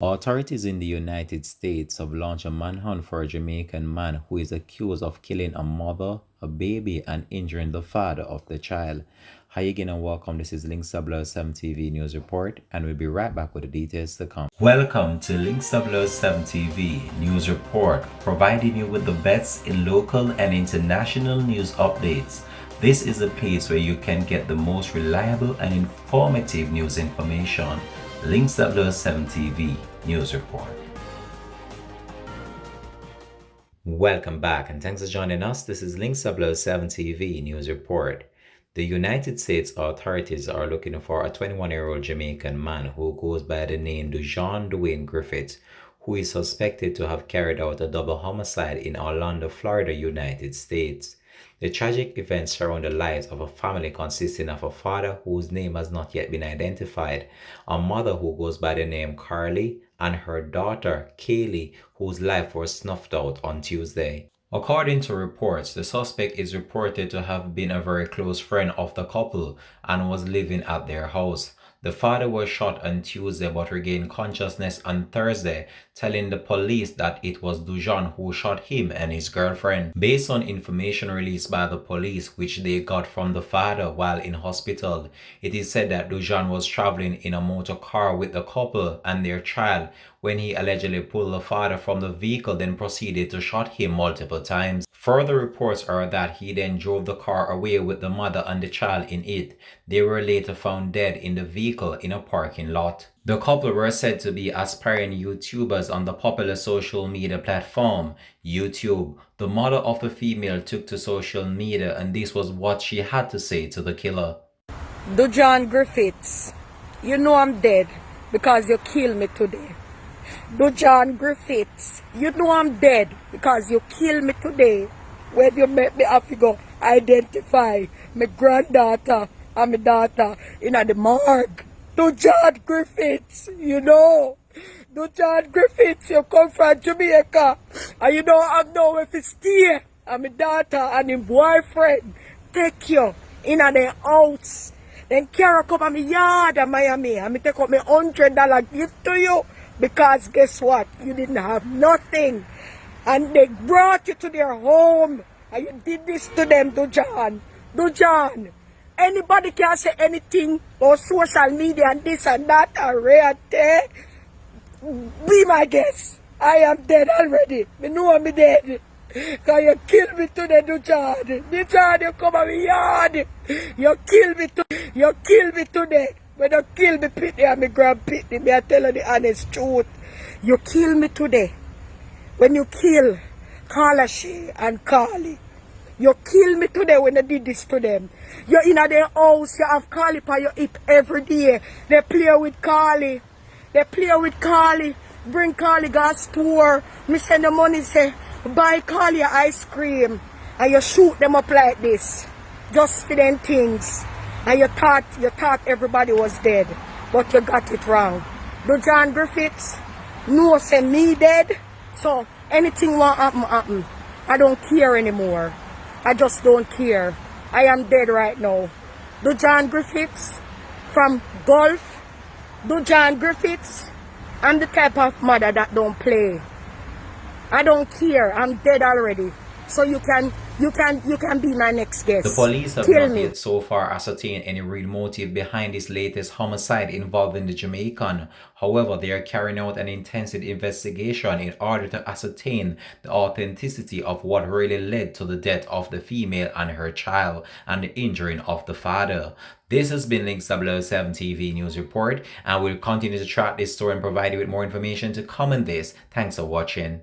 Authorities in the United States have launched a manhunt for a Jamaican man who is accused of killing a mother, a baby, and injuring the father of the child. Hi again and welcome. This is Links 7 TV News Report, and we'll be right back with the details to come. Welcome to Links 7 TV News Report, providing you with the best in local and international news updates. This is a place where you can get the most reliable and informative news information. Links 7 TV News Report. Welcome back and thanks for joining us. This is Links 7 TV News Report. The United States authorities are looking for a 21-year-old Jamaican man who goes by the name Doujon Duwayne Griffiths, who is suspected to have carried out a double homicide in Orlando, Florida, United States. The tragic events surround the lives of a family consisting of a father whose name has not yet been identified, a mother who goes by the name Carly, and her daughter Kaylee, whose life was snuffed out on Tuesday. According to reports, the suspect is reported to have been a very close friend of the couple and was living at their house. The father was shot on Tuesday but regained consciousness on Thursday, telling the police that it was Doujon who shot him and his girlfriend. Based on information released by the police, which they got from the father while in hospital, it is said that Doujon was traveling in a motor car with the couple and their child when he allegedly pulled the father from the vehicle, then proceeded to shoot him multiple times. Further reports are that he then drove the car away with the mother and the child in it. They were later found dead in the vehicle in a parking lot. The couple were said to be aspiring YouTubers on the popular social media platform, YouTube. The mother of the female took to social media, and this was what she had to say to the killer. Doujon Griffiths, you know I'm dead because you killed me today. Doujon Griffiths, you know I'm dead because you killed me today when you make me have to go identify my granddaughter and my daughter in the morgue. Doujon Griffiths, you know. Doujon Griffiths, you come from Jamaica and you don't have nowhere to stay. And my daughter and his boyfriend take you in their house. Then carry come to my yard in Miami and me take up my $100 gift to you. Because guess what? You didn't have nothing. And they brought you to their home. And you did this to them, Doujon. Doujon. Anybody can say anything on social media and this and that and reality. Be my guest. I am dead already. Me know I'm dead. Because you killed me today, Doujon. Doujon, you come on my yard. You killed me today. You killed me today. When you kill me Pitney and me grab Pitney, me I tell you the honest truth. You kill me today. When you kill Kalashi and Kali. You kill me today when you did this to them. You're in their house, you have Kali on your hip every day. They play with Kali. They play with Kali. Bring Kali gas store. Me send the money, say, buy Kali ice cream. And you shoot them up like this. Just for them things. And you thought everybody was dead, but you got it wrong. Doujon Griffiths, no say me dead, so anything will happen. I don't care anymore. I just don't care. I am dead right now. Doujon Griffiths from Gulf. Doujon Griffiths, I'm the type of mother that don't play. I don't care. I'm dead already. So you can be my next guest. The police have not yet so far ascertained any real motive behind this latest homicide involving the Jamaican. However, they are carrying out an intensive investigation in order to ascertain the authenticity of what really led to the death of the female and her child and the injuring of the father. This has been Links 7 TV News Report, and we'll continue to track this story and provide you with more information to come on this. Thanks for watching.